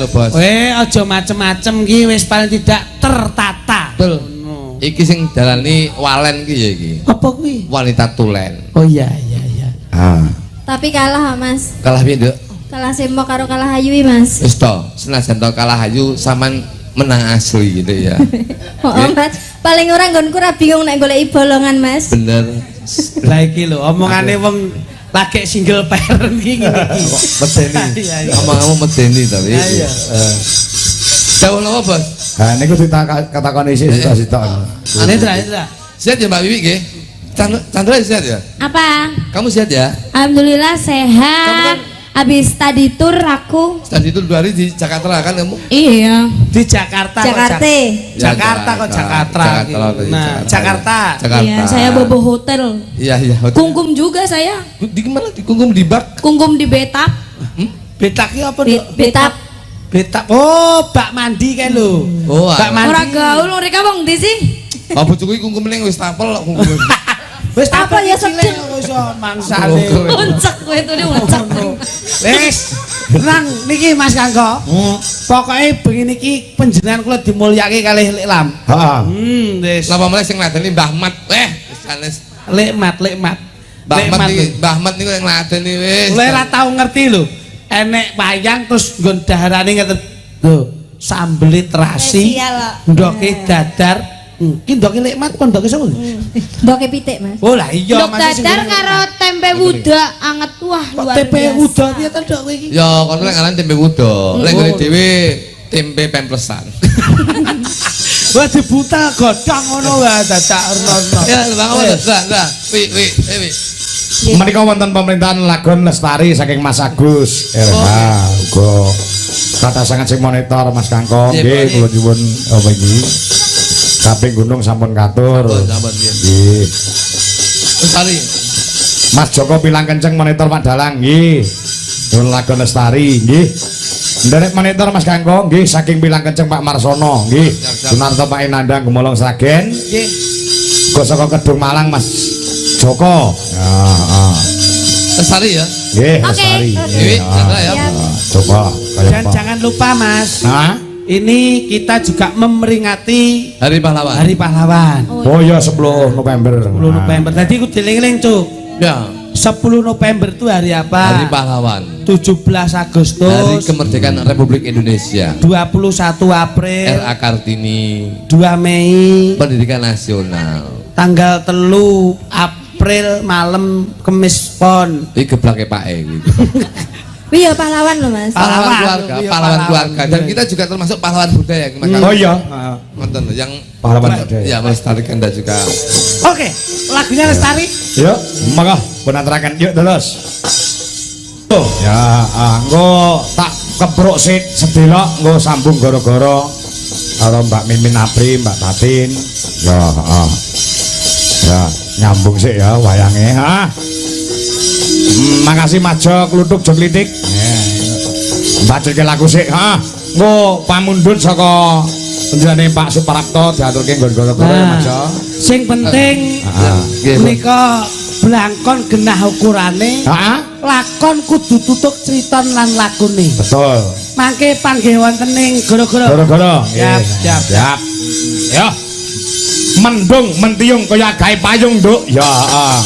lho, Bos. Aja macem-macem ki wis paling tidak tertata. Betul. Iki sing dalani Walen ki ya iki. Apa kuwi? Wanita tulen. Oh iya. Tapi kalah Mas. Kalah piye, Nduk? Kalah Sembo karo kalah Ayu Mas. Wis to, senajan to kalah Ayu sampean menang asli gitu ya. Mas. Paling ora nggonku ra bingung nek goleki bolongan Mas. Bener. Lah iki lho omongane wong lagi single parent iki ngene iki. Medeni. Ngomong-ngomong medeni tapi. Iya. Jauh lho, Bos. Ha niku ditakoni isi sitok. Indra. Sehat ya Mbak Wiwi nggih? Chandra sehat ya? Apa? Kamu sehat ya? Alhamdulillah sehat. Habis tadi tur aku. Tadi itu 2 hari di Jakarta kan kamu? Iya. Di Jakarta. Jakarta kok Jakarta. Nah, Jakarta. Iya, saya bobo hotel. Iya. Kungkum juga saya. Di mana? Di kungkum di bak? Kungkum di Betap. Betak iki apa, Dok? Betap. Betak. Oh, bak mandi kan lho. Oh, bak mandi. Ora gaul mereka wong ndi sih? Oh, bojoku iki kungkum ning wis tapel kok kungkum. Wis apa ya sedeng mangsane. Uncek kowe itu uncek. Wis, tenang niki Mas Kangko. Pokoke bengi niki panjenengan kula dimulyake kalih Liklam. Heeh. Wis. Napa meneh sing ngladeni Mbah Mat. Wis sanes. Likmat. Mbah Mat niku yang ngladeni wis. Kula ora tau ngerti lho. Enek wayang terus nggon daharane ngeten. Lho, sambel terasi. Ndoke dadar. Ki ndoke Likmat apa ndoke sapa? Ndoke pitik Mas. Oh lah iya Ndok dadar karo tempe wuda anget wah luar biasa. Tempe wuda piye to ndok kowe iki? Ya kono lek ngaran tempe wuda. Lek ngene dhewe tempe pemplesan. Wah dibuta godhong ngono wae dadak rono. Ya Bang Awan. Lah. Wi. Menika wonten pemerintahan Lagon Lestari saking Mas Agus. Uga kata sangat sing monitor Mas Kangkong. Nggih kula nyuwun apa iki? Kaping gunung sampun katur. Sampun nggih. Lestari. Mas Joko Pilang Kenceng monitor Pak Dalang nggih. Nyuwun Lagon Lestari nggih. Nderek monitor Mas Kangkong nggih saking Pilang Kenceng Pak Marsono nggih. Sunarto Pak Inandang Gemolong Sragen. Nggih. Go saka Kedung Malang Mas Joko. Heeh. Lestari ya? Nggih, Lestari. Dewi, Chandra ya. Coba Dan jangan lupa Mas. Ini kita juga memperingati Hari Pahlawan. Hari Pahlawan. Oh iya 10 November. 10 November. Tadi aku dieling-eling, Cuk. Ya. 10 November itu hari apa? Hari Pahlawan. 17 Agustus. Hari kemerdekaan Republik Indonesia. 21 April. R.A. Kartini. 2 Mei. Pendidikan Nasional. Tanggal 3 April malam Kemis Pon. Iki geblake Pak E gitu. Iya pahlawan loh Mas. Pahlawan keluarga. Dan kita juga termasuk pahlawan budaya. Oh iya. Nonton yang pahlawan budaya. Ya melestarikan dan juga. Oke, lagunya Lestari. Yuk, monggo penaturaken yuk terus. Oh, ya, engko tak kepruk sedelok engko sambung gara-gara karo Mbak Mimin Apri, Mbak Tatin. Ya, heeh. Ya, nyambung sik ya wayange, ha. Makasih Majo kluthuk jog litik. Mbacake lagu sik, ha. Engko pamundhut saka penjane Pak Suprapto diaturke nggon-nggon ya Majo. Sing penting menika blangkon genah ukurane. Heeh. Lakon kudu tutuk criton lan lakune. Betul. Mangke panggih wontening gara-gara. Siap. Ya. Mendung mentiung kaya gawe payung, Nduk. Ya, heeh.